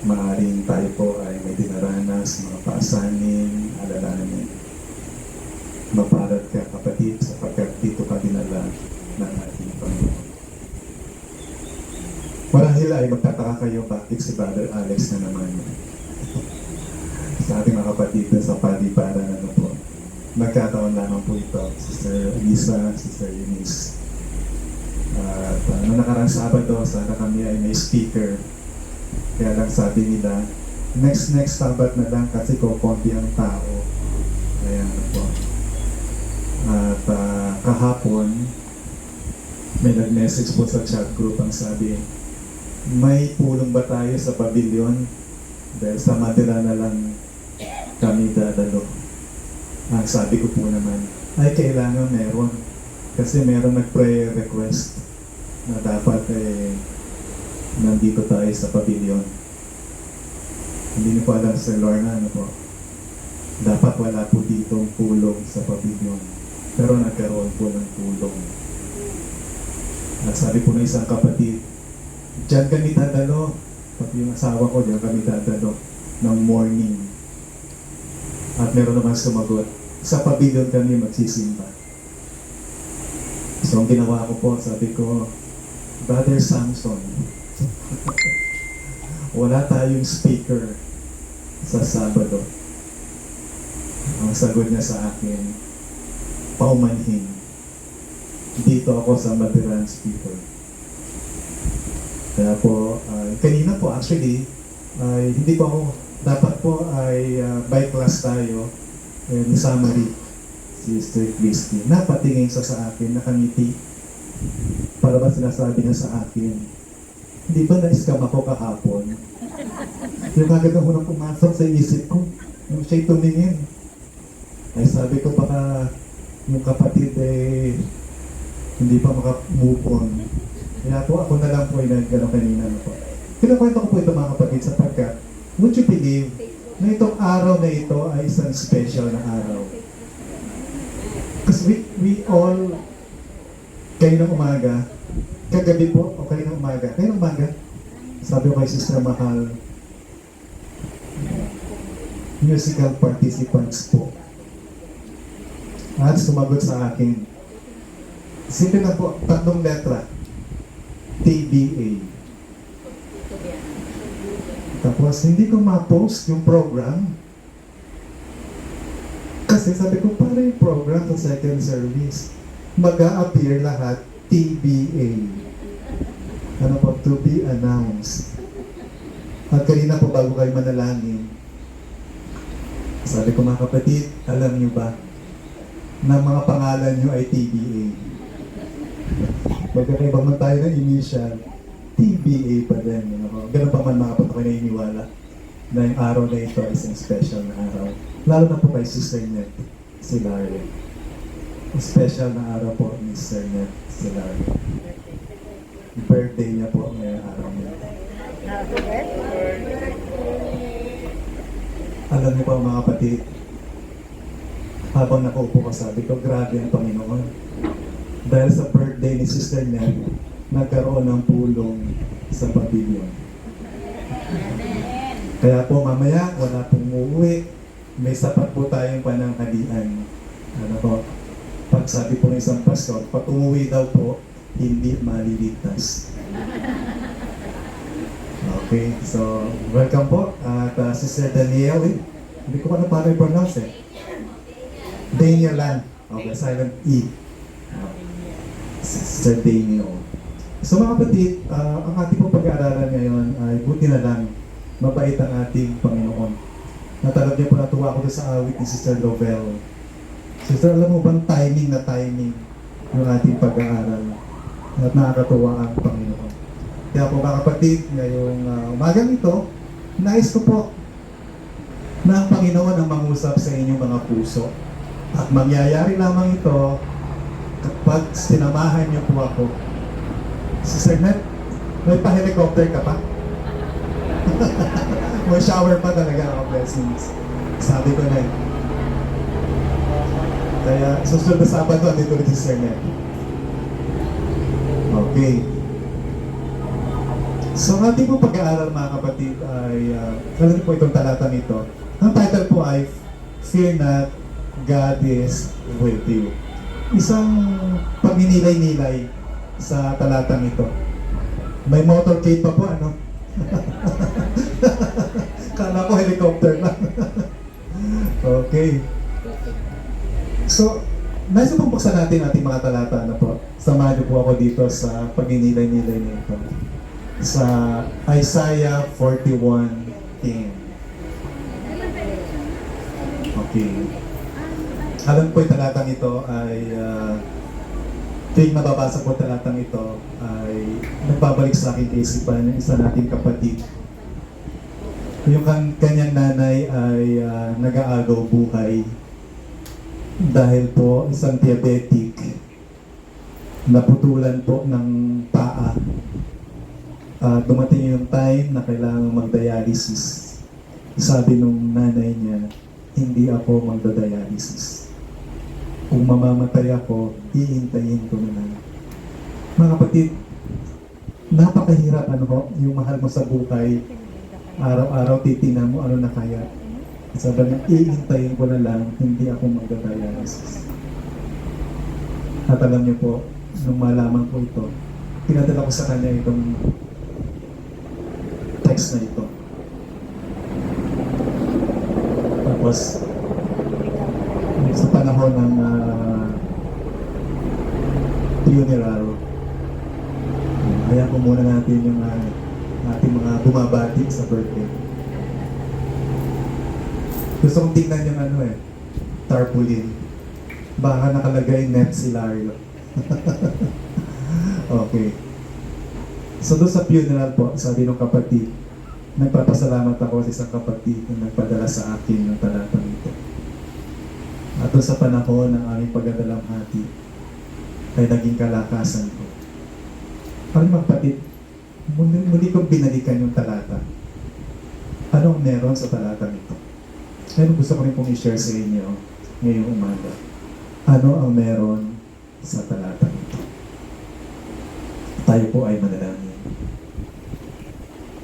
maaaring tayo po ay may dinaranas, mga paasanin, alalahanin. Maparat ka kapatid sapagkat dito ka dinala ng ating Panginoon. Marahil ay magtataka kayo bakit si Brother Alex na naman sa ating mga kapatid sa paliparan po. Nagkataon lamang po ito, Sister Lisa, Sister Eunice. At noong nakarang Sabado, sana kami ay may speaker. Kaya lang sabi nila, next Sabat na lang kasi konti ang tao. Ayan po. At kahapon, may nag-message po sa chat group ang sabi, may pulong ba tayo sa pavilion? Dahil sa Madera na lang kami dadalo. Ang sabi ko po naman, ay kailangan meron. Kasi meron nag-prayer request na dapat nandito tayo sa pavilion. Hindi niyo po alam, Sir Lorna, ano po? Dapat wala po ditong pulong sa pavilion. Pero nagkaroon po ng pulong. At sabi po ng isang kapatid, diyan kami dadalo. Pati yung asawa ko, diyan kami dadalo ng morning. At meron naman sumagot, sa pavilion kami magsisimba. So ang ginawa ko po, sabi ko, Brother Samson, wala tayong speaker sa Sabado. Ang sagot niya sa akin, paumanhin. Dito ako sa Madiran speaker. Kaya po, kanina po actually, hindi po ako, dapat po ay by class tayo, and summary, Sister Christy, napatingin siya sa akin, nakangiti, para ba sinasabi niya sa akin, hindi ba na-scam ako kahapon? Yung agad ang unang pumasok sa isip ko, yung siya'y tumingin. Ay sabi ko baka yung kapatid hindi pa maka-move on. Kaya po ako na lang po ay nagano kanina na po. Kinakwento ko po ito mga kapatid sapagkat, would you believe na itong araw na ito ay isang special na araw? Kasi we all, kayo ng umaga, kagabi po, o kayo ng umaga, sabi ko kay Sister Mahal, musical participants po. At sumagot sa akin, simple na po, 3 letra, TBA. Tapos hindi ko ma-post yung program kasi sabi ko para yung program sa second service mag-a-appear lahat TBA. Ano po? To be announced. At kanina po bago kayo manalangin, sabi ko mga kapatid, alam niyo ba na mga pangalan niyo ay TBA? Magkakaiba man tayo ng initial, TBA pa din. Ganun pa man mga kapatid ko naniniwala na yung araw na ito ay isang special na araw. Lalo na po kay Sister Net, si Larry. Special na araw po ni Sister Net, si Larry. Birthday niya po ngayong araw niya. Alam niyo po mga kapatid, habang nakaupo ko sabi ko, grabe ang Panginoon. Dahil sa birthday ni Sister Net, nagkaroon ng pulong sa pavilion. Kaya po mamaya, wala pong uuwi. May sapat po tayong pananghalian. Ano po? Pag sabi po ng isang pastor, pag umuwi daw po, hindi maliligtas. Okay, so welcome po. At Sister Danielle, hindi ko pa na paano i-pronounce Daniel. Okay, silent E. Sister Daniel. So mga kapatid, ang ating pong pag-aaralan ngayon ay buti na lang mabait ang ating Panginoon. Natalab niya po natuwa ako sa awit ni Sister Lovell. Sister, alam mo bang timing yung ating pag-aaral at nakakatuwa ang Panginoon. Kaya po mga kapatid, ngayong umagang ito, nais ko po na ang Panginoon ang mangusap sa inyong mga puso. At mangyayari lamang ito kapag sinamahan niyo po ako. Sister Net, may pa-helicopter ka pa? May shower pa talaga ako, blessings. Sabi ko na Kaya susunod na Sabado, andito rin si Sister Net. Okay. So ang ating po pag-aaral mga kapatid ay, alam niyo po itong talata nito. Ang title po ay Fear Not, God is with you. Isang pagninilay-nilay sa talatang ito. May motorcade pa po, ano? Kala ko helicopter lang. Okay. So, nais pong buksan natin ating mga talata na po. Samahan niyo po ako dito sa pagninilay-nilay nito. Sa Isaiah 41:10. Okay. Alam po yung talatang ito ay tuwing mababasa po talatang ito ay nagbabalik sa aking kaisipan ng isa nating kapatid. Yung kanyang nanay ay nag-aagaw buhay dahil po isang diabetic, naputulan po ng paa. Dumating yung time na kailangan mag-dialysis. Sabi nung nanay niya, hindi ako magda-dialysis. Kung mamamatay ako, iintayin ko na lang. Mga kapatid, napakahirap yung mahal mo sa buhay. Araw-araw titingnan mo ano na kaya. Sabi niya, iintayin ko na lang, hindi ako magda-dialysis. At alam niyo po, nung malaman ko ito, pinadala ko sa kanya itong text na ito. Tapos, sa panahon ng funeral, kaya ko muna natin yung ating mga bumabati sa birthday. Gusto kong tingnan yung tarpaulin. Baka nakalagay net si Lario. Okay. So doon sa funeral po, sabi ng kapatid, nagpapasalamat ako sa isang kapatid na nagpadala sa akin ng talatang ito. At doon sa panahon ng aming pagdadalamhati, ay naging kalakasan ko. Mga kapatid, muli kong binalikan yung talata. Anong meron sa talatang ito? Ngayon gusto ko rin pong i-share sa inyo ngayong umaga. Ano ang meron sa talatang ito? Tayo po ay manalangin.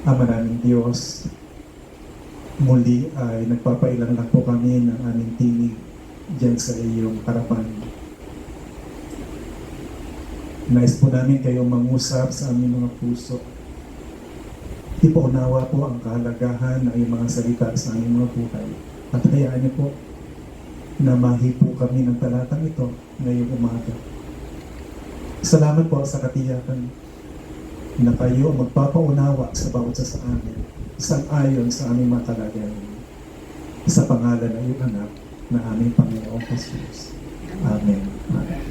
Ama naming Diyos, muli ay nagpapailang lang po kami ng aming tinig diyan sa iyong harapan. Nais po namin kayong mangusap sa aming mga puso. Ipaunawa po ang kahalagahan ng iyong mga salita sa aming mga buhay. At hayaan niyo po na mahipo kami ng talatang ito ngayong umaga. Salamat po sa katiyakan na kayo magpapaunawa sa bawat sa amin, sang-ayon sa aming mga kalagayan. Sa pangalan ng iyong anak na aming Panginoong Jesus. Amen. Amen.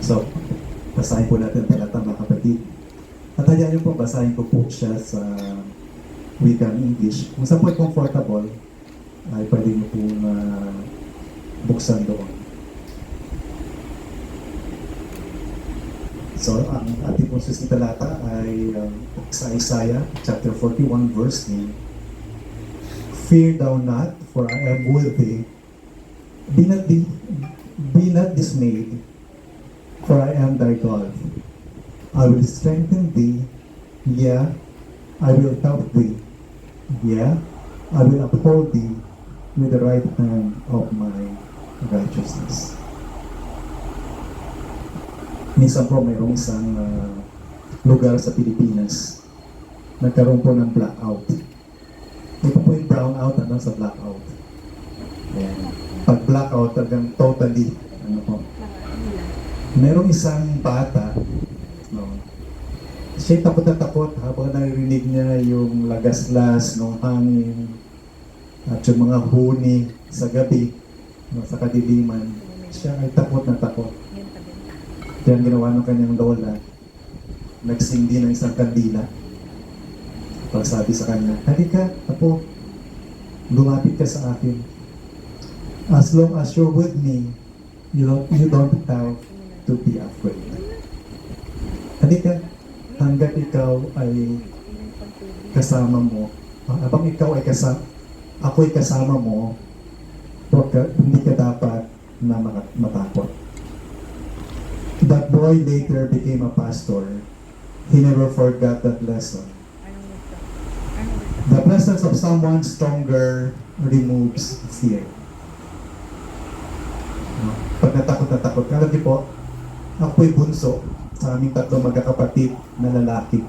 So, basahin po natin talata mga kapatid. At hayaan niyo po, basahin ko po siya sa wikang English. Kung saan po ay comfortable, ay pwede mo po buksan doon. So, ang ating pong talata ay sa Isaiah chapter 41 verse 9. Fear thou not, for I am with thee. Be not dismayed, for I am thy God. I will strengthen thee, yeah, I will help thee. Yeah, I will uphold thee with the right hand of my righteousness. Minsan po mayroong isang lugar sa Pilipinas, nagkaroon po ng blackout. Ito po yung brownout sa blackout. Ayan. Pag blackout, talagang totally, merong isang bata, siya takot na takot habang naririnig niya yung lagaslas ng hangin at yung mga huni sa gabi, sa kadiliman. Siya ay takot na takot. Kaya ang ginawa ng kanyang lola, nagsindi ng isang kandila. Pagsabi sa kanya, halika, apo, lumapit ka sa akin. As long as you're with me, you don't have to be afraid. Halika, hanggat ikaw ay kasama mo, habang ikaw ay ako'y kasama mo, hindi ka dapat na matakot. that boy later became a pastor. He never forgot that lesson. The presence of someone stronger removes fear. No? Pag natakot na takot, alam niyo po, ako'y bunso sa aming tatlong magkakapatid na lalaki.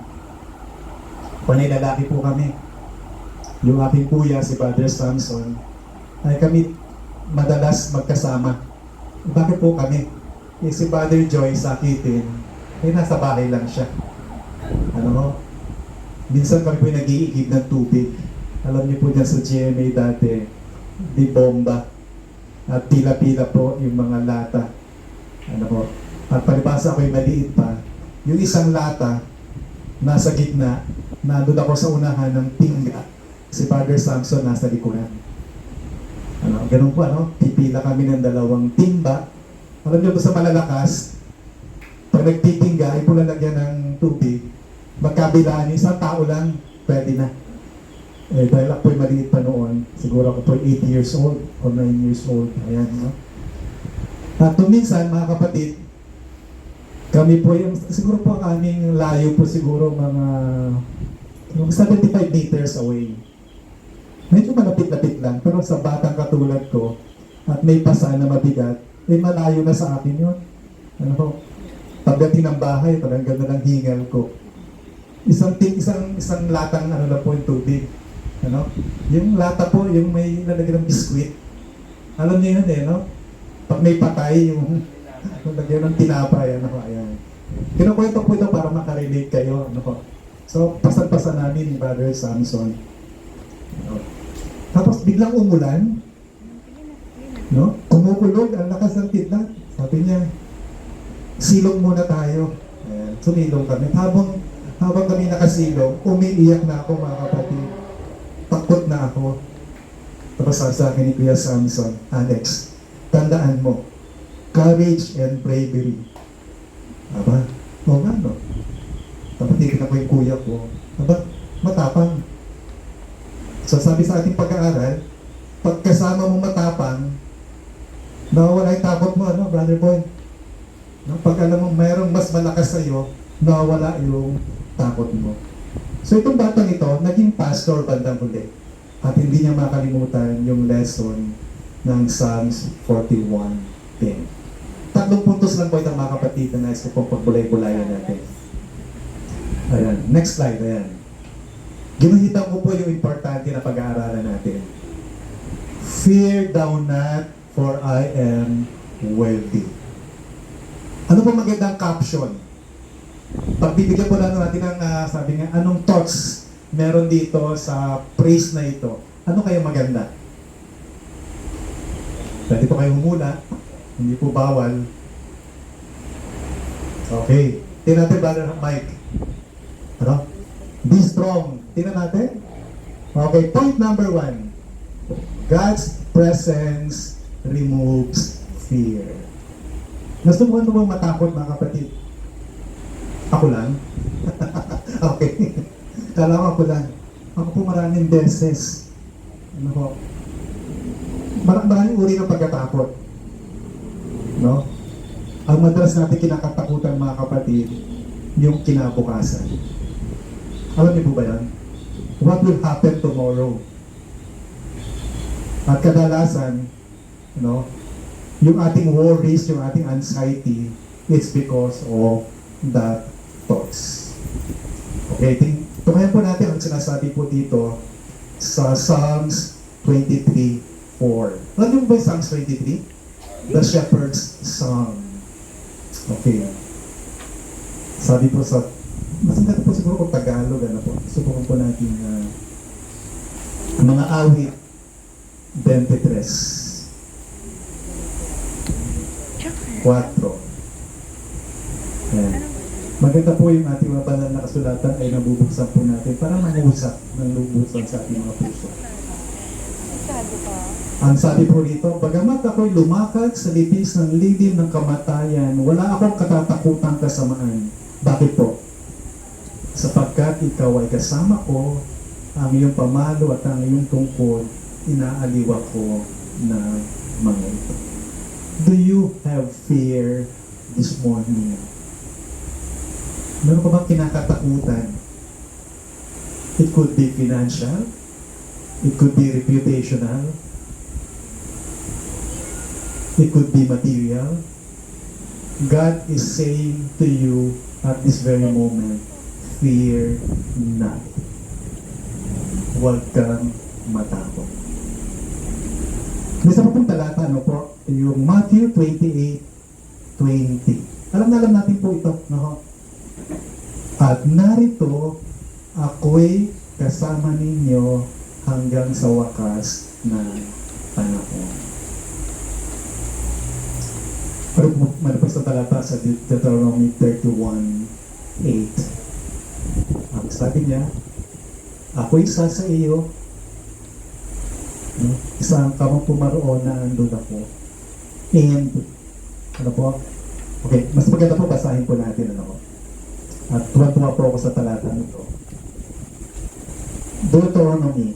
Panay lalaki po kami. Yung aking kuya, si Father Samson, ay kami madalas magkasama. Bakit po kami? Si Father Joy sakitin, nasa bahay lang siya. Ano ho? Minsan kami po nag-iigib ng tubig. Alam niyo po dyan sa GMA dati, di bomba. At pila-pila po yung mga lata. Ano ho? At palibasa ako'y maliit pa. Yung isang lata, nasa gitna, nandun ako sa unahan ng tingga. Si Father Samson nasa likuran. Ano, ganun po ano, pipila kami ng dalawang timba. Alam niyo po sa malalakas, pag nagtitingga, ay pulalagyan ng tubig, magkabilaan, isang tao lang, pwede na. Eh, dahil ako'y maliit pa noon, siguro ako po 8 years old or 9 years old. Ayan, no? At minsan, mga kapatid, kami po yung, siguro po ang aming layo po siguro mga 75 meters away. Medyo malapit-lapit lang, pero sa batang katulad ko, at may pasa na mabigat, eh malayo na sa akin yun. Ano po? Pagdating ng bahay, talagang ganda ng hingal ko. Isang latang ano na po yung tubig. Ano? Yung lata po, yung may lalagyan ng biskwit. Alam niyo yun eh, no? Pag may patay, yung lagyan ng tinapay, ano po, ayan. Kinukwento po ito para makarelate kayo, ano po. So, pasan-pasan namin ni Brother Samson. Ano? Tapos biglang umulan, no? Kumukulog, ang lakas ng kidlat. Sabi niya, silong muna tayo. Ayan, sumilong kami. Habang kami nakasilong, umiiyak na ako mga kapatid. Takot na ako. Tapos sa akin ni Kuya Samson, Alex, tandaan mo, courage and bravery. Aba, o nga no. Tapos tignan ko yung kuya ko. Aba, matapang. So sabi sa ating pag-aaral, pag kasama mo matapang, nawawala yung takot mo, ano, brother boy? No? Pag alam mo mayroong mas malakas sa iyo, nawawala yung takot mo. So itong batang ito, naging pastor bandang huli. At hindi niya makalimutan yung lesson ng Psalms 41:10. Tatlong puntos lang po itong mga kapatid na nais ko pong pagbulay-bulayan natin. Ayan, next slide, ayan. Ginuhitan ko po yung importante na pag-aaralan natin. Fear thou not, for I am wealthy. Ano po magandang caption? Pagbibigyan po lang natin ng, sabi nga, anong thoughts meron dito sa praise na ito? Ano kaya maganda? Pwede po kayo humula. Hindi po bawal. Okay. Tingnan natin, Brother Mike. Ano? Be strong. Tingnan natin. Okay, point number 1. God's presence removes fear. Nasubukan mo bang matakot, mga kapatid? Ako lang? Okay. Kala ko ako lang. Ako po maraming beses. Ano po? Maraming uri ng pagkatakot. No? Ang madalas natin kinakatakutan, mga kapatid, yung kinabukasan. Alam niyo po ba yan? What will happen tomorrow? At kadalasan, no, yung ating worries, yung ating anxiety, it's because of that thoughts. Okay, tumayan po natin ang sinasabi po dito sa Psalms 23:4. Alam niyo ba yung Psalms 23? The Shepherd's Song. Okay. Sabi po sa, mas maganda po siguro kung Tagalog, ano po. Subukan po natin mga awit 23:4. Ayan. Maganda po yung ating mga banal na kasulatan ay nabubuksan po natin para mangusap ng lubusan sa ating mga puso. Ang sabi po rito, bagamat ako'y lumakad sa libis ng lilim ng kamatayan, wala akong katatakutang kasamaan. Bakit po? Sapagkat ikaw ay kasama ko, ang iyong pamalo at ang iyong tungkod, inaaliw ako na mga ito. Do you have fear this morning? Meron ka bang kinakatakutan? It could be financial. It could be reputational. It could be material. God is saying to you at this very moment, fear not. Huwag kang matakot. May isa pa pong talata, ano po? Yung Matthew 28:20. Alam natin po ito. No? At narito, ako'y kasama ninyo hanggang sa wakas ng panahon. Pero manapos sa talata sa Deuteronomy 31:8. Ang sabi niya, ako'y isa sa iyo, isang kamang pumaroon na andun ako. And, ano po? Okay, mas maganda po basahin po natin, ano po. At tuwa-tuwa po ako sa talata nito. Deuteronomy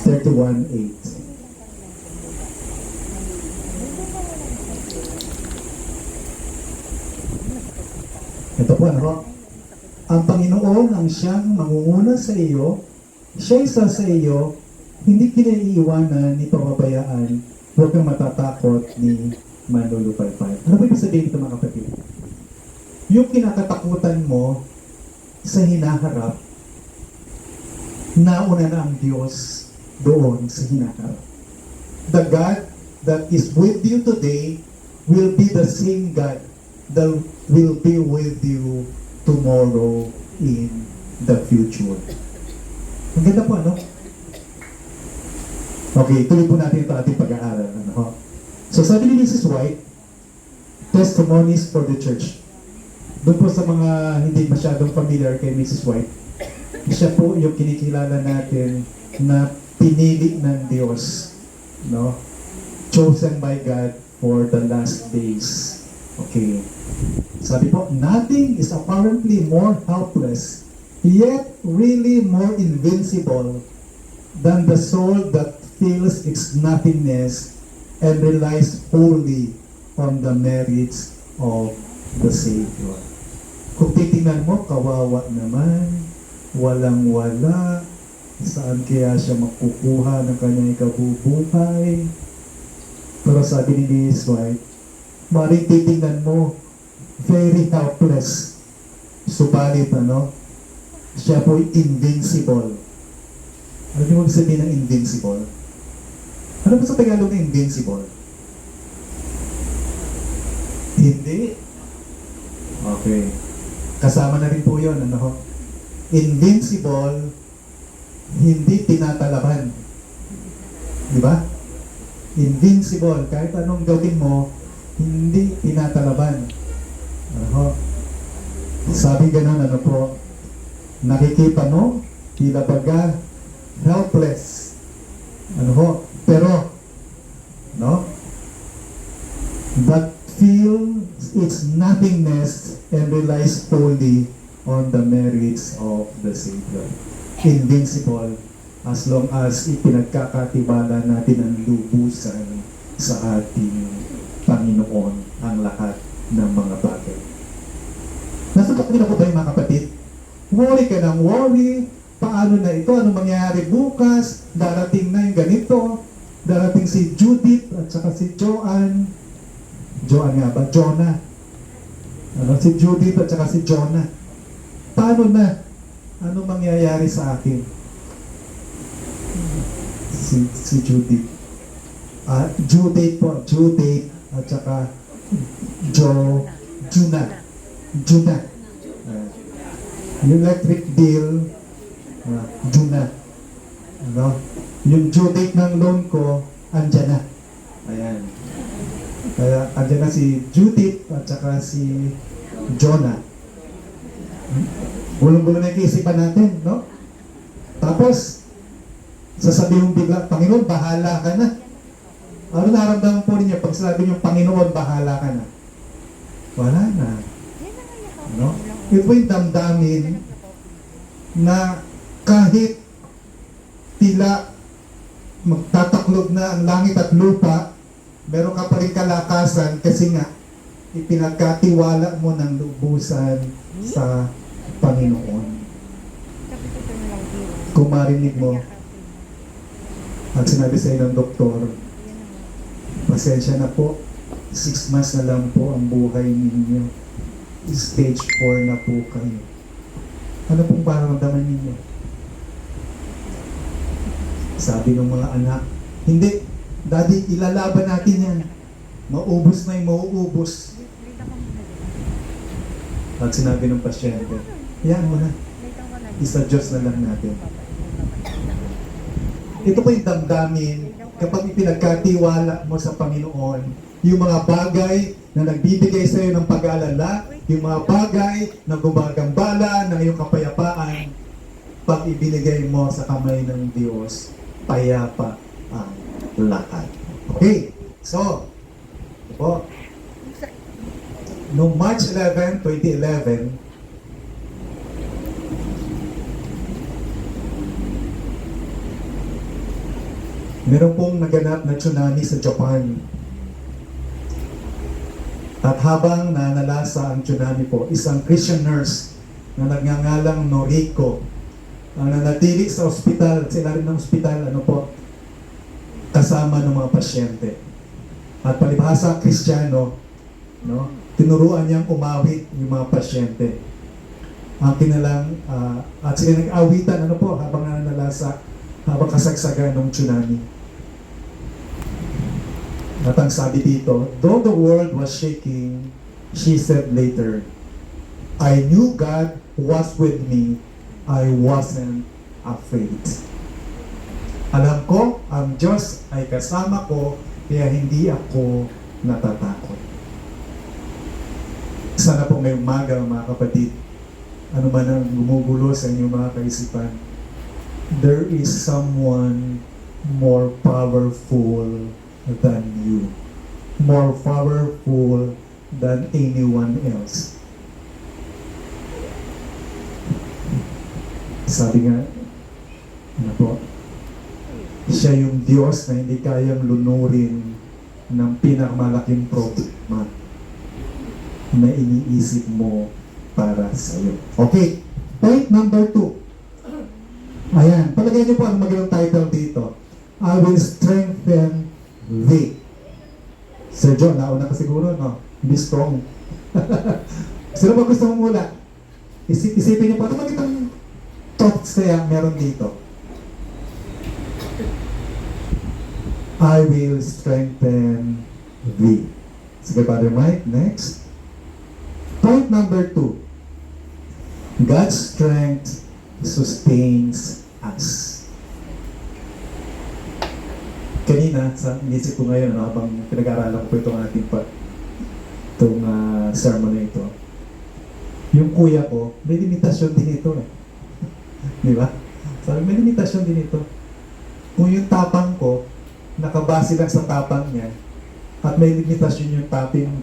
31:8. Ito po, ano? Ang Panginoon ang siyang mangunguna sa iyo, siya isa sa iyo, hindi kinaiiwanan ni pababayaan, huwag kang matatakot ni manlulupaypay. Ano ba ibig sabihin ito, mga kapatid? Yung kinakatakutan mo sa hinaharap, nauna na ang Diyos doon sa hinaharap. The God that is with you today will be the same God that will be with you tomorrow in the future. Ang ganda po, ano? Okay, tuloy po natin ito ating pag-aaral. Ano? So, sabi ni Mrs. White, testimonies for the church. Doon po sa mga hindi masyadong familiar kay Mrs. White, siya po yung kinikilala natin na pinili ng Diyos, no? Chosen by God for the last days. Okay. Sabi po, nothing is apparently more helpless, yet really more invincible than the soul that feels its nothingness and relies wholly on the merits of the Savior. Kung titingnan mo, kawawa naman, walang-wala, saan kaya siya makukuha ng kanyang ikabubuhay? Pero sabi ni Mrs. White, maring titingnan mo, very helpless. Subalit, ano, siya po invincible. Ano yung sabihin ng invincible? Ano ba sa Tagalog ng invincible? Hindi. Okay. Kasama na rin po yun, ano? Invincible, hindi tinatalaban. Di ba? Invincible, kahit anong gawin mo, hindi tinatalaban. Ano? Sabi ganun, ano po, nakikita mo, tila baga, helpless. Ano ho? Pero, no? But feels its nothingness and relies wholly on the merits of the Savior. Invincible as long as ipinagkakatibala natin ang lubusan sa ating Panginoon ang lahat ng mga bagay. Nasagot niyo na po ba yung mga kapatid? Worry ka ng worry. Paano na ito? Ano mangyayari bukas? Darating na yung ganito. Darating si Judith at saka si Joanne. Joanne nga ba? Jonah. Ano? Si Judith at saka si Jonah. Paano na? Ano mangyayari sa akin? Si Judith. Judith po. Judith at saka Junah. Yung electric bill, Junah. Ano? Yung due date ng loan ko, andyan na. Ayan. Kaya andyan na si Judith at saka si Jonah. Bulong-bulong na yung kaisipan natin, no? Tapos, sasabihin mong bigla, Panginoon, bahala ka na. Ano naramdaman po ninyo pag sabi niyo, Panginoon, bahala ka na? Wala na. No? Ito yung damdamin na kahit tila magtataklog na ang langit at lupa, meron ka pa rin kalakasan kasi nga, ipinagkatiwala mo ng lubusan sa Panginoon. Kung marinig mo, at sinabi sa ng doktor, pasensya na po, 6 months na lang po ang buhay ninyo. Stage 4 na po kayo. Ano pong paramdaman ninyo? Sabi ng mga anak, hindi, Daddy, ilalaban natin yan. Maubos na yung mauubos. At sinabi ng pasyente, yan mo na. Isa Diyos na lang natin. Ito po yung damdamin kapag ipinagkatiwala mo sa Panginoon, yung mga bagay na nagbibigay sa iyo ng pag-aalala, yung mga bagay na gumagambala ng iyong kapayapaan, pag ibinigay mo sa kamay ng Diyos, payapa ang lahat. Okay, so, po, noong March 11, 2011, meron pong naganap na tsunami sa Japan. At habang nanalasa ang tsunami po, isang Christian nurse na nagngangalang Noriko ang nanatili sa ospital, sa ilalim ng ospital, kasama ng mga pasyente. At palibhasa, Kristiyano, tinuruan niyang umawit yung mga pasyente. Ang kinalang, at sila nag-awitan, habang nanalasa, habang kasagsagan ng tsunami. At ang sabi dito, though the world was shaking, she said later, I knew God was with me. I wasn't afraid. Alam ko, ang Diyos ay kasama ko, kaya hindi ako natatakot. Sana po may umaga, mga kapatid, ano man ang gumugulo sa inyong mga kaisipan, there is someone more powerful than you. More powerful than anyone else. Sabi nga, siya yung Diyos na hindi kayang lunurin ng pinakamalaking problema na iniisip mo para sa'yo. Okay, point number 2. Ayan, palagay niyo po ang magandang title dito. I will strengthen thee. Sir John, nauna ka siguro, no? Be strong. Sino ba gusto mong mula? Isipin niyo po, ano magandang thoughts kaya meron dito? I will strengthen thee. Sige, Father Mike, next. Point number 2. God's strength sustains us. Kanina, sa inisip ko ngayon, habang pinag-aaralan ko po itong ating sermon na ito, yung kuya ko, may limitasyon din ito eh. Di ba? Sabi, may limitasyon din ito. Kung yung tapang ko, nakabase lang sa tapang niya, at may limitasyon yung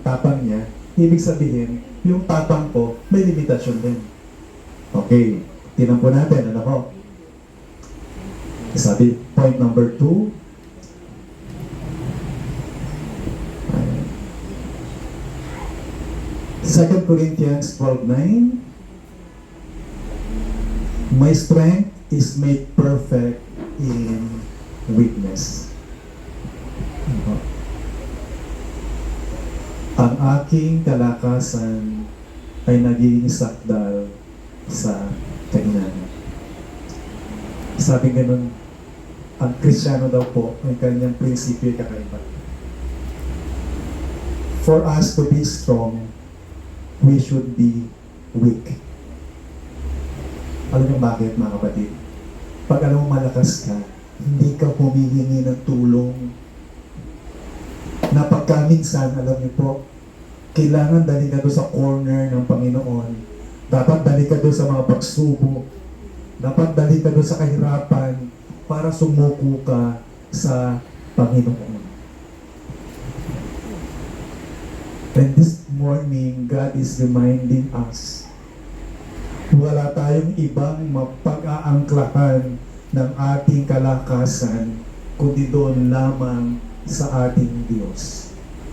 tapang niya, ibig sabihin, yung tapang ko, may limitasyon din. Okay, tinan po natin, sabi, point number 2, 2 Corinthians 12:9, my strength is made perfect in weakness. Ang aking kalakasan ay nagiging sakdal sa kahinaan. Sabi ganun, ang Kristiyano daw po, may kanyang prinsipyo kakaiba. For us to be strong, we should be weak. Alam niyo bakit, mga kapatid? Pag alam mo malakas ka, hindi ka humihingi ng tulong. Na pagkaminsan, alam niyo po, kailangan dali ka doon sa corner ng Panginoon. Dapat dali ka doon sa mga pagsubok. Dapat dali ka doon sa kahirapan para sumuko ka sa Panginoon. And this morning, God is reminding us, wala tayong ibang mapag-aangklahan ng ating kalakasan, kundi doon lamang sa ating Diyos.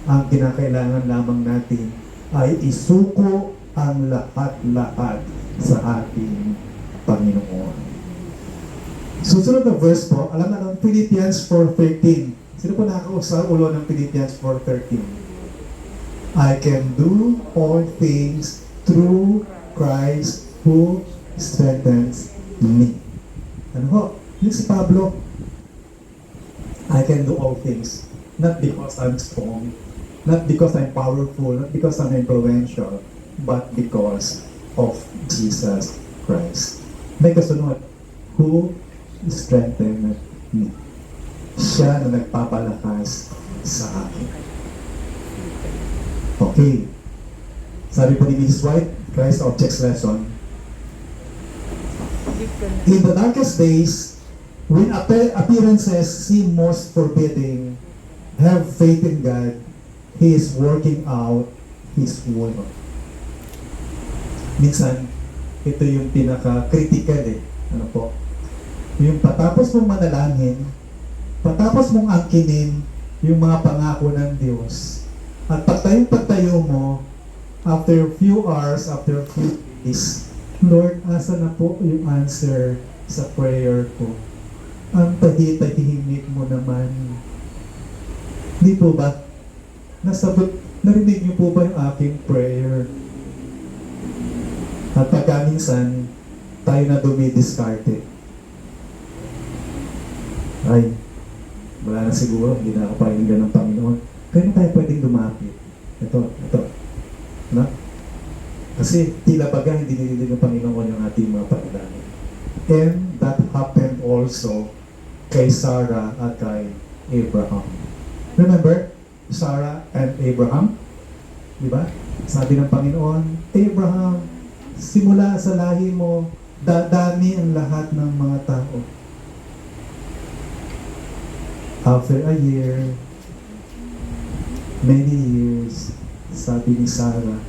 Ang kinakailangan lamang natin ay isuko ang lahat-lahat sa ating Panginoon. Susunod na verse po, alam na ng Philippians 4:13. Sino po nakakausap ulo ng Philippians 4:13? I can do all things through Christ who strengthens me. Ano ho? Yung si Pablo, I can do all things. Not because I'm strong, not because I'm powerful, not because I'm influential, but because of Jesus Christ. May kasunod, who strengthened me. Siya na nagpapalakas sa akin. Okay. Sabi po ni Mrs. White, Christ Objects Lesson, in the darkest days, when appearances seem most forbidding, have faith in God. He is working out His will. Minsan, ito yung pinaka-critical Ano po? Yung patapos mong manalangin, patapos mong angkinin yung mga pangako ng Diyos, at pagtayo mo, after a few hours, after a few days, Lord, asa na po yung answer sa prayer ko? Ang tahimik mo naman. Di po ba? Narinig niyo po ba yung aking prayer? At pagka minsan, tayo na dumidiskarte. Ay, wala na siguro, hindi na ako pakinggan ng Panginoon. Kaya tayo pwedeng lumapit. Ito. No? Kasi tila baga hindi nililig ng Panginoon yung ating mga panalangin. And that happened also kay Sarah at kay Abraham. Remember, Sarah and Abraham? Di ba? Sabi ng Panginoon, Abraham, simula sa lahi mo, dadami ang lahat ng mga tao. After a year, many years, sabi ni Sarah,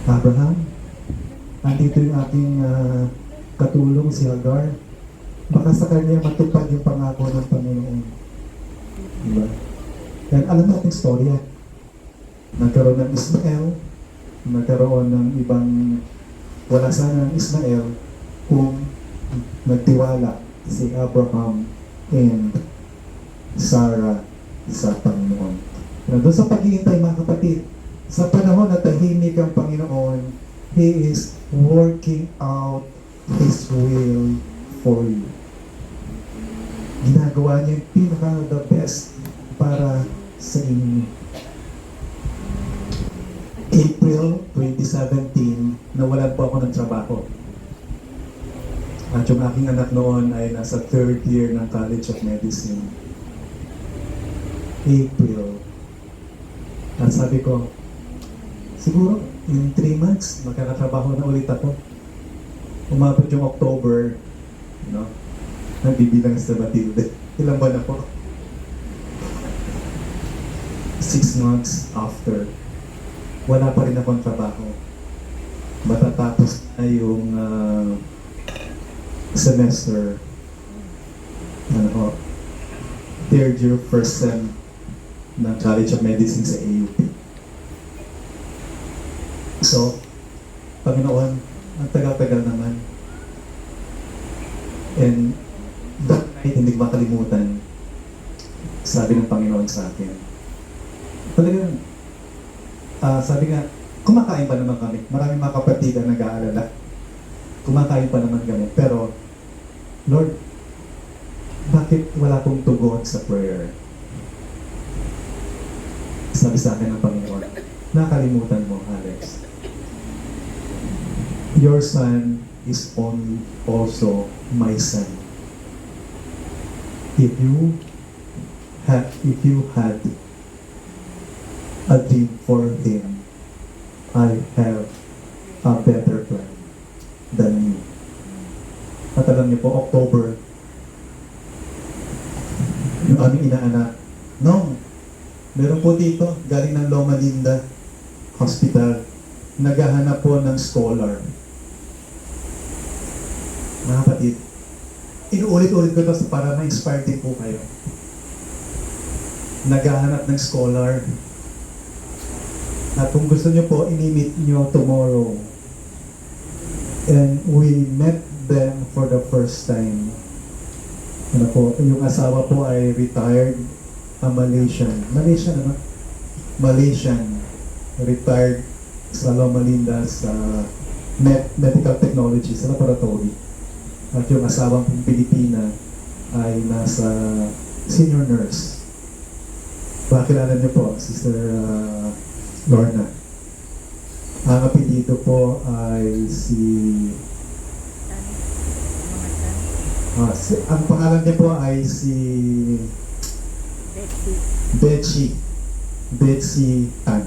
Abraham, andito yung aking katulong si Hagar. Baka sa kanya matupad yung pangako ng Panginoon. Diba? Yan, alam natin storya. Nagkaroon ng Ismael, nagkaroon ng ibang wala sana ng Ismael kung nagtiwala si Abraham and Sarah sa Panginoon. Doon sa paghihintay mga kapatid, sa panahon na tahimik ang Panginoon, He is working out His will for you. Ginagawa niya yung pinaka-the best para sa inyo. April 2017, nawalan po ako ng trabaho. At yung aking anak noon ay nasa 3rd year ng College of Medicine. April. At sabi ko, siguro, in 3 months, magkakatrabaho na ulit ako. Umabot yung October, nagbibilang sa Matilde. Ilang buwan ako? 6 months after, wala pa rin akong trabaho. Matatapos na yung semester, 3rd year, 1st sem ng College of Medicine sa AUP. So, Panginoon, ang tagal-tagal naman. And that night, hindi ko makalimutan, sabi ng Panginoon sa akin. Talagang, sabi nga, kumakain pa naman kami. Maraming mga kapatid ang nag-aalala. Kumakain pa naman kami. Pero, Lord, bakit wala kong tugon sa prayer? Sabi sa akin ng Panginoon, nakalimutan mo, Alex. Your son is also my son. If you had a dream for him, I have a better plan than you. At alam niyo po, October, yung aming inaanak, meron po dito, galing ng Loma Linda Hospital, naghahanap po ng scholar. Mga kapatid, inuulit-ulit ko ito para ma-inspire din po kayo. naghahanap ng scholar. At kung gusto nyo po, inimit nyo tomorrow. And we met them for the first time. Ano po, yung asawa po ay retired Malaysian. Malaysian. Retired sa Loma Linda sa medical technology sa laboratory. At yung asawang pong Pilipina ay nasa senior nurse. Bakilala niyo po, Sister Lorna. Ang apelido po ay ang pangalan niya po ay si Betsy Tan.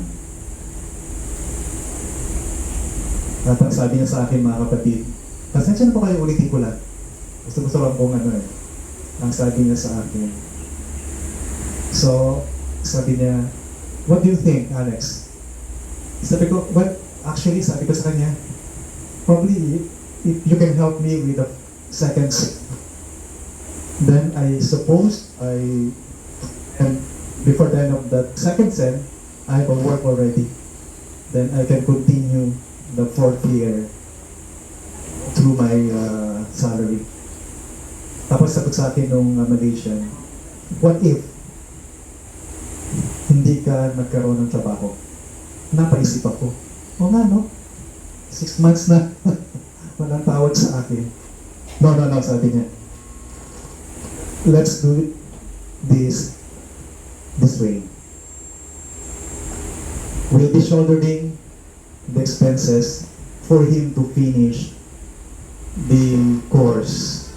At ang sabi niya sa akin, mga kapatid, pasensya na po kayo, ulitin ko lang. Gusto lang kong ang sabi niya sa akin. So, sabi niya, what do you think, Alex? Sabi ko, well, actually, sabi ko sa kanya, probably, if you can help me with the second set. Then I suppose and before the end of that second sem, I have a work already. Then I can continue the fourth year through my salary. Tapos sagot sa akin nung Malaysian, what if hindi ka nagkaroon ng trabaho? Napaisip ako, o nga no, 6 months na walang tawag sa akin. No, sabi niya, let's do it this way. We'll be shouldering the expenses for him to finish the course.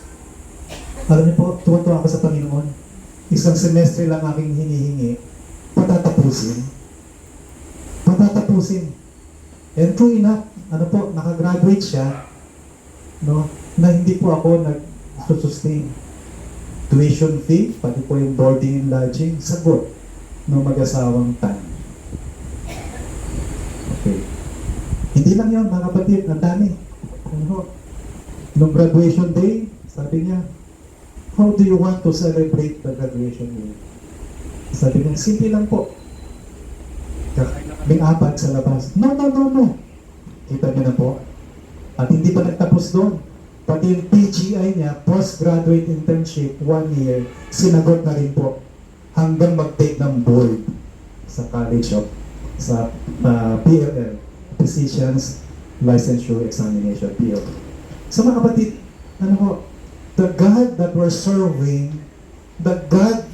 Alam niyo po, tuwa-tuwa ako sa Panginoon. Isang semestre lang aking hinihingi, patatapusin. And true enough, nakagraduate siya, no, na hindi po ako nag-sustain. Tuition fee, pati po yung boarding and lodging, sagot ng mag-asawang Tan. Okay. Hindi lang yun, mga kapatid, ang dami. Nung graduation day, sabi niya, how do you want to celebrate the graduation day? Sabi niya, simple lang po. May apat sa labas. No. Kita niyo na po. At hindi pa nagtapos doon. Pati yung PGI niya, postgraduate internship, 1 year, sinagot na rin po. Hanggang mag-take ng board sa college sa PLL, Physicians Licensure Examination, PLL. So mga kapatid, the God that we're serving, the God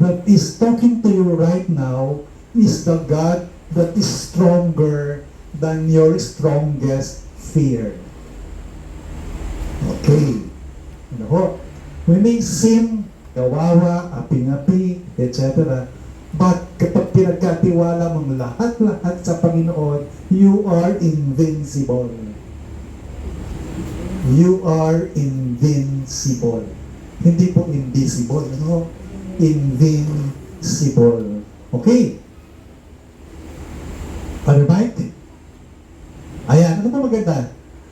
that is talking to you right now, is the God that is stronger than your strongest fear. Okay. We may sin, kawawa, api-api, etc. But kapag pinagkatiwala mong lahat-lahat sa Panginoon, you are invincible. You are invincible. Hindi po invisible, Invincible. Okay. Ano ba? Ayan, ano pa maganda?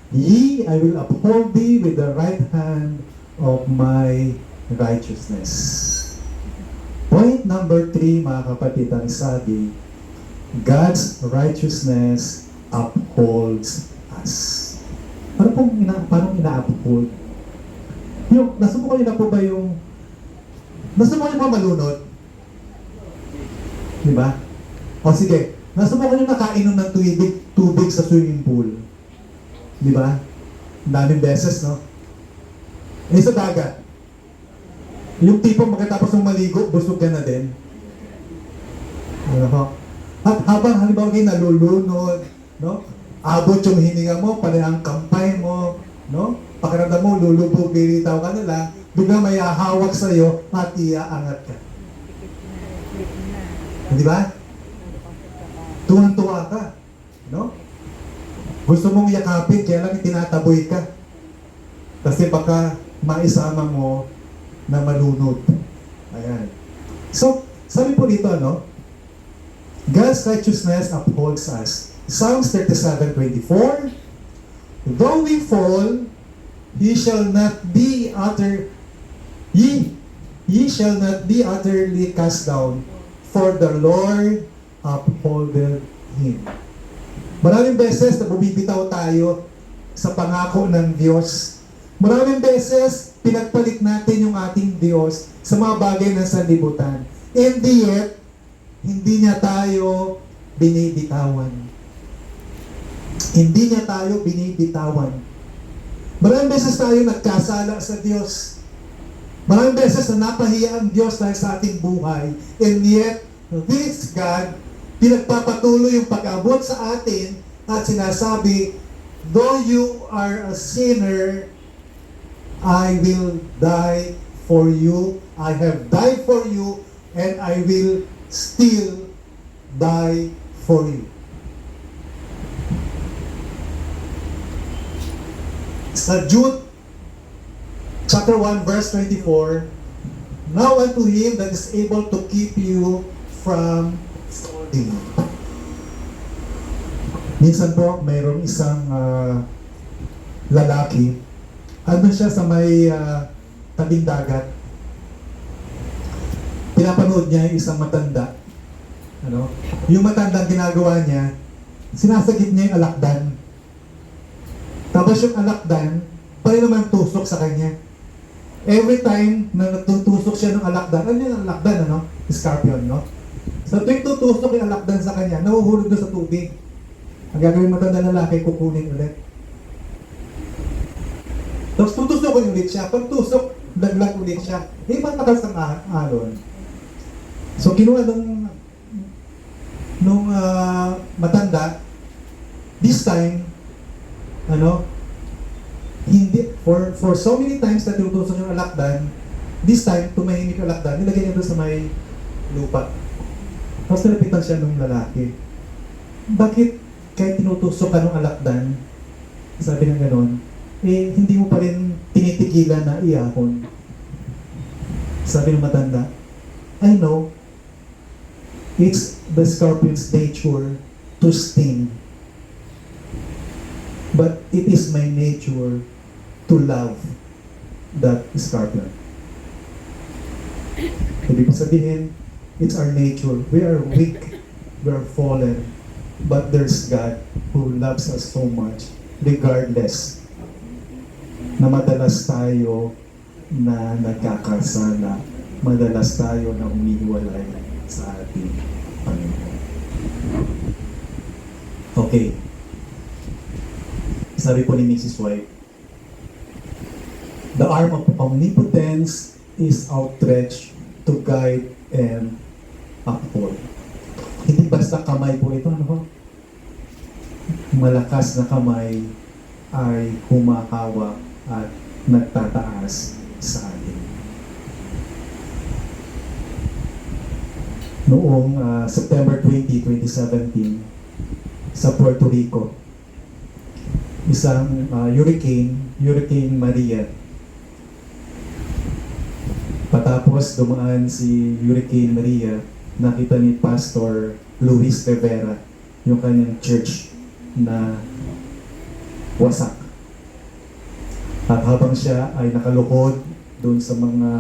Ye, I will uphold thee with the right hand of my righteousness. Point number 3, mga kapatid, ang sabi, God's righteousness upholds us. Paano ina-uphold? Nasubukan niyo na po ba nasubukan niyo ba malunod? Diba? O sige, nasubukan niyo na kainom ng tubig sa swimming pool? Diba? Daming beses, no? Sa dagat. Yung tipong magkatapos ng maligo, busog ka na din. At habang halimbawa kayo nalulunod, no? Abot yung hininga mo, pala ang kampay mo, no? Pakiramdam mo, lulubog, lilitaw ka nila, bigla may ahawak sa'yo at iaangat ka. Di ba? Tuwan-tuwa ka, no? Gusto mong yakapin, kaya lang tinataboy ka. Kasi baka maisama mo na malunod. Ayan. So, sabi po dito, God's righteousness upholds us. Psalms 37:24, though we fall, he shall not be utterly ye shall not be utterly cast down, for the Lord upholdeth him. Maraming beses na bumibitaw tayo sa pangako ng Diyos. Maraming beses pinagpalit natin yung ating Diyos sa mga bagay na sa libutan. And yet, hindi niya tayo binibitawan. Hindi niya tayo binibitawan. Maraming beses tayo nagkasala sa Diyos. Maraming beses na napahiya ang Diyos dahil sa ating buhay. And yet, this God, pinagpapatuloy yung pag-abot sa atin at sinasabi, though you are a sinner, I will die for you. I have died for you, and I will still die for you. Sa Jude chapter 1 verse 24, now unto him that is able to keep you from falling. Minsan po, mayroong isang lalaki, andun siya sa may tabing dagat. Pinapanood niya yung isang matanda. Ano? Yung matanda ginagawa niya, sinasagip niya yung alakdan. Tapos yung alakdan, pwede naman tusok sa kanya. Every time na natutusok siya ng alakdan, ano yung alakdan, ano? Scorpion, no? So tuwing tutusok yung alakdan sa kanya, nahuhulog doon sa tubig. Ang gagawin matanda lalaki, kukunin ulit. Tapos tutusokin ulit siya. Pag tusok, laglag ulit siya. Eh, matakas ang alon. So kinuha nung matanda, this time, hindi, for so many times na tinutusok yung alakdan, this time, tumahimik yung alakdan, nilagay niya doon sa may lupa. Tapos nalapitan siya nung lalaki. Bakit kahit tinutusok ka nung alakdan, sabi ng ganon, eh, hindi mo pa rin tinitigilan na iahon. Sabi ng matanda, I know, it's the scorpion's nature to sting. But it is my nature to love that scorpion. Ibig sabihin, it's our nature. We are weak, we are fallen, but there's God who loves us so much, regardless na madalas tayo na nagkakasala, madalas tayo na umihiwalay sa ating Panginoon. Okay. Sabi po ni Mrs. White, the arm of omnipotence is outstretched to guide and uphold. Hindi basta kamay po ito, ano po? Malakas na kamay ay humahawak at nagtataas sa atin. Noong September 20, 2017, sa Puerto Rico, isang Hurricane Maria. Patapos dumaan si Hurricane Maria, nakita ni Pastor Luis Rivera yung kanyang church na wasak. At habang siya ay nakalukod doon sa mga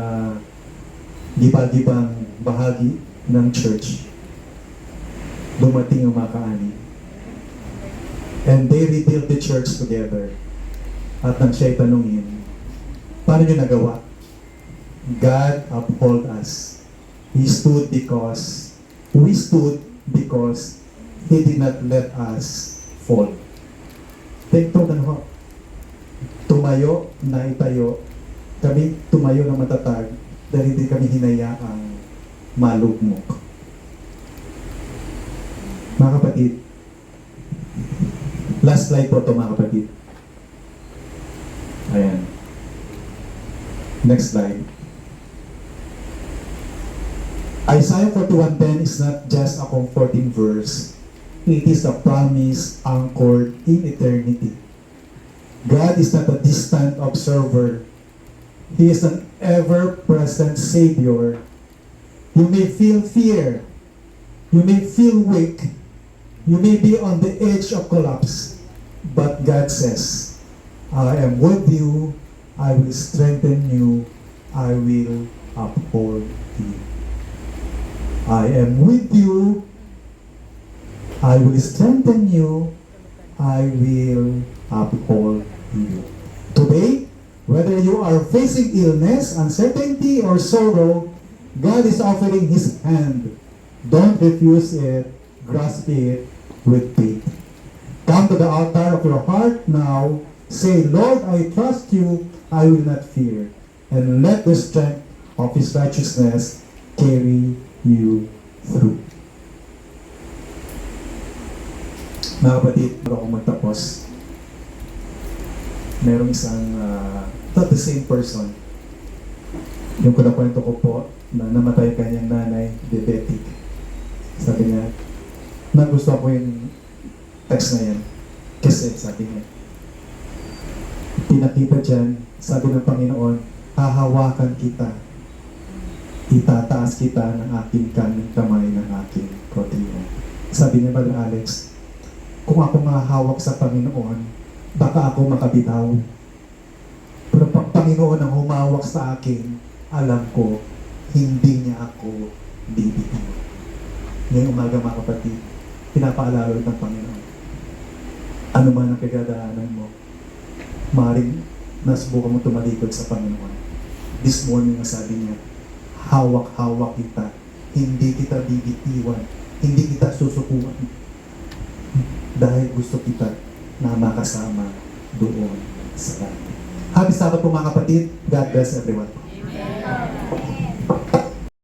giba-gibang bahagi ng church, dumating ang mga kaani. And they rebuilt the church together. At nang siya'y tanungin, paano niyo nagawa? God uphold us. We stood because He did not let us fall. Take note, ano? Tumayo na itayo. Kami tumayo na matatag dahil hindi kami hinayaang malugmok. Mga kapatid, last slide po ito, mga kapatid. Ayan. Next slide. Isaiah 41:10 is not just a comforting verse. It is a promise anchored in eternity. God is not a distant observer. He is an ever-present Savior. You may feel fear. You may feel weak. You may be on the edge of collapse. But God says, I am with you. I will strengthen you. I will uphold you. I am with you. I will strengthen you. I will uphold you. Today, whether you are facing illness, uncertainty, or sorrow, God is offering His hand. Don't refuse it. Grasp it with faith. Come to the altar of your heart now. Say, Lord, I trust you. I will not fear. And let the strength of His righteousness carry you through. Mga kapatid, bago ako magtapos, merong isang, not the same person. Yung kinakwento ko po, na namatay kanyang nanay, diabetic. Sabi niya, nagustuhan ko yung text na yan. Kasi, sabi niya, pinakita dyan, sabi ng Panginoon, hahawakan kita. Itataas kita ng aking kanang kamay ng aking protein. Sabi niya, Brother Alex, kung ako mahawak sa Panginoon, baka ako makabitaw. Pero pag Panginoon ang humawak sa akin, alam ko, hindi niya ako bibitaw. Ngayong umaga mga kapatid, pinapaalala ulit ng Panginoon. Ano man ang kagadahanan mo, maaaring nasubukan mo tumalikod sa Panginoon. This morning, ang sabi niya, hawak-hawak kita, hindi kita bibitiwan, hindi kita susukuan. Dahil gusto kita na makasama doon sa langit. Happy Sabbath po mga kapatid. God bless everyone.